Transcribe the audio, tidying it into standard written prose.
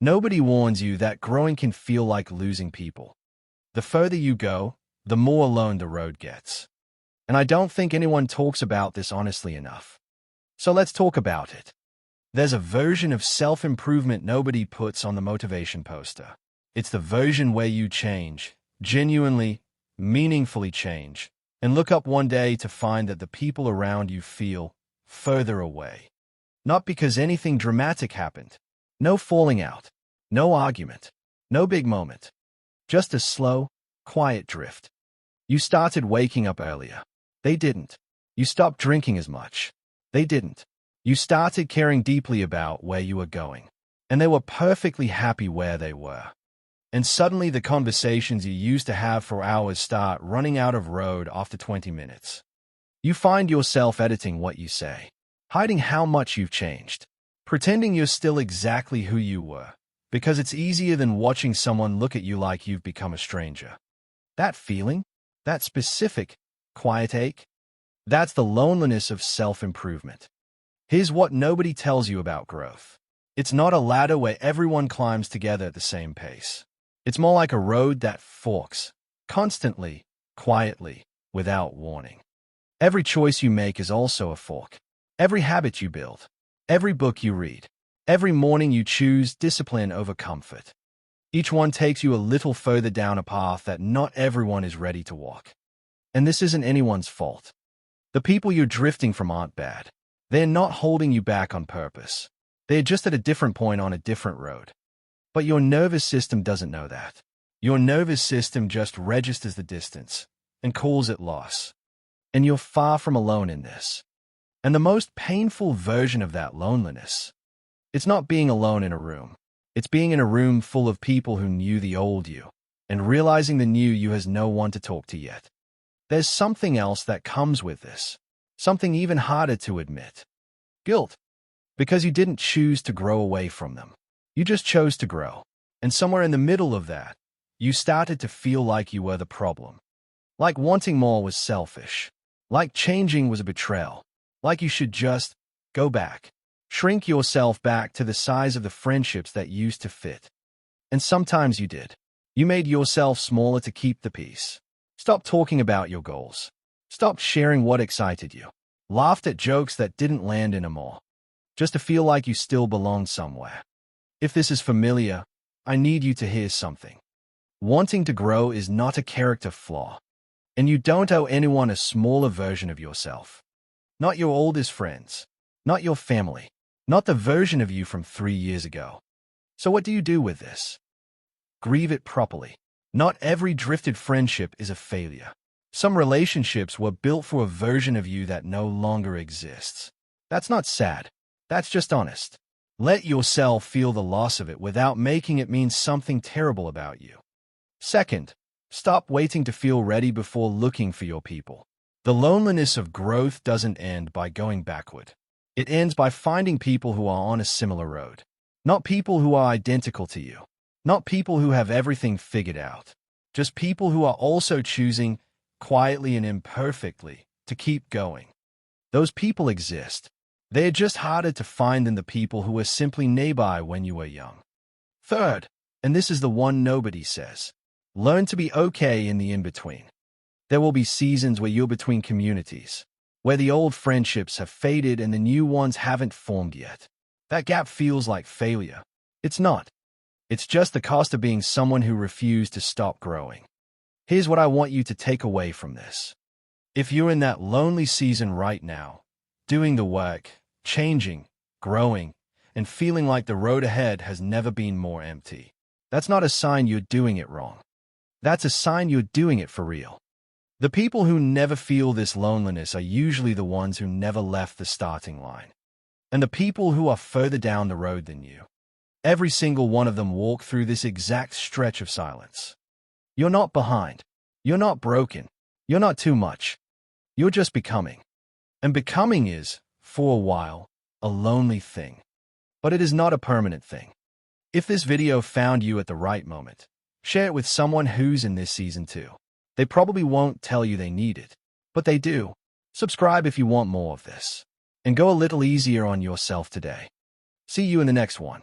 Nobody warns you that growing can feel like losing people. The further you go, the more alone the road gets. And I don't think anyone talks about this honestly enough. So let's talk about it. There's a version of self-improvement nobody puts on the motivation poster. It's the version where you change, genuinely, meaningfully change, and look up one day to find that the people around you feel further away. Not because anything dramatic happened. No falling out. No argument. No big moment. Just a slow, quiet drift. You started waking up earlier. They didn't. You stopped drinking as much. They didn't. You started caring deeply about where you were going. And they were perfectly happy where they were. And suddenly the conversations you used to have for hours start running out of road after 20 minutes. You find yourself editing what you say, hiding how much you've changed, pretending you're still exactly who you were, because it's easier than watching someone look at you like you've become a stranger. That feeling, that specific, quiet ache, that's the loneliness of self-improvement. Here's what nobody tells you about growth. It's not a ladder where everyone climbs together at the same pace. It's more like a road that forks, constantly, quietly, without warning. Every choice you make is also a fork. Every habit you build, every book you read, every morning you choose discipline over comfort. Each one takes you a little further down a path that not everyone is ready to walk. And this isn't anyone's fault. The people you're drifting from aren't bad. They're not holding you back on purpose. They're just at a different point on a different road. But your nervous system doesn't know that. Your nervous system just registers the distance and calls it loss. And you're far from alone in this. And the most painful version of that loneliness, it's not being alone in a room. It's being in a room full of people who knew the old you and realizing the new you has no one to talk to yet. There's something else that comes with this, something even harder to admit. Guilt. Because you didn't choose to grow away from them. You just chose to grow. And somewhere in the middle of that, you started to feel like you were the problem. Like wanting more was selfish. Like changing was a betrayal. Like you should just go back. Shrink yourself back to the size of the friendships that used to fit. And sometimes you did. You made yourself smaller to keep the peace. Stop talking about your goals. Stop sharing what excited you. Laughed at jokes that didn't land anymore. Just to feel like you still belong somewhere. If this is familiar, I need you to hear something. Wanting to grow is not a character flaw. And you don't owe anyone a smaller version of yourself. Not your oldest friends. Not your family. Not the version of you from 3 years ago. So what do you do with this? Grieve it properly. Not every drifted friendship is a failure. Some relationships were built for a version of you that no longer exists. That's not sad. That's just honest. Let yourself feel the loss of it without making it mean something terrible about you. Second, stop waiting to feel ready before looking for your people. The loneliness of growth doesn't end by going backward. It ends by finding people who are on a similar road. Not people who are identical to you. Not people who have everything figured out. Just people who are also choosing, quietly and imperfectly, to keep going. Those people exist. They're just harder to find than the people who were simply nearby when you were young. Third, and this is the one nobody says, learn to be okay in the in-between. There will be seasons where you're between communities, where the old friendships have faded and the new ones haven't formed yet. That gap feels like failure. It's not. It's just the cost of being someone who refused to stop growing. Here's what I want you to take away from this. If you're in that lonely season right now, doing the work, changing, growing, and feeling like the road ahead has never been more empty, that's not a sign you're doing it wrong. That's a sign you're doing it for real. The people who never feel this loneliness are usually the ones who never left the starting line. And the people who are further down the road than you. Every single one of them walk through this exact stretch of silence. You're not behind. You're not broken. You're not too much. You're just becoming. And becoming is, for a while, a lonely thing. But it is not a permanent thing. If this video found you at the right moment, share it with someone who's in this season too. They probably won't tell you they need it, but they do. Subscribe if you want more of this. And go a little easier on yourself today. See you in the next one.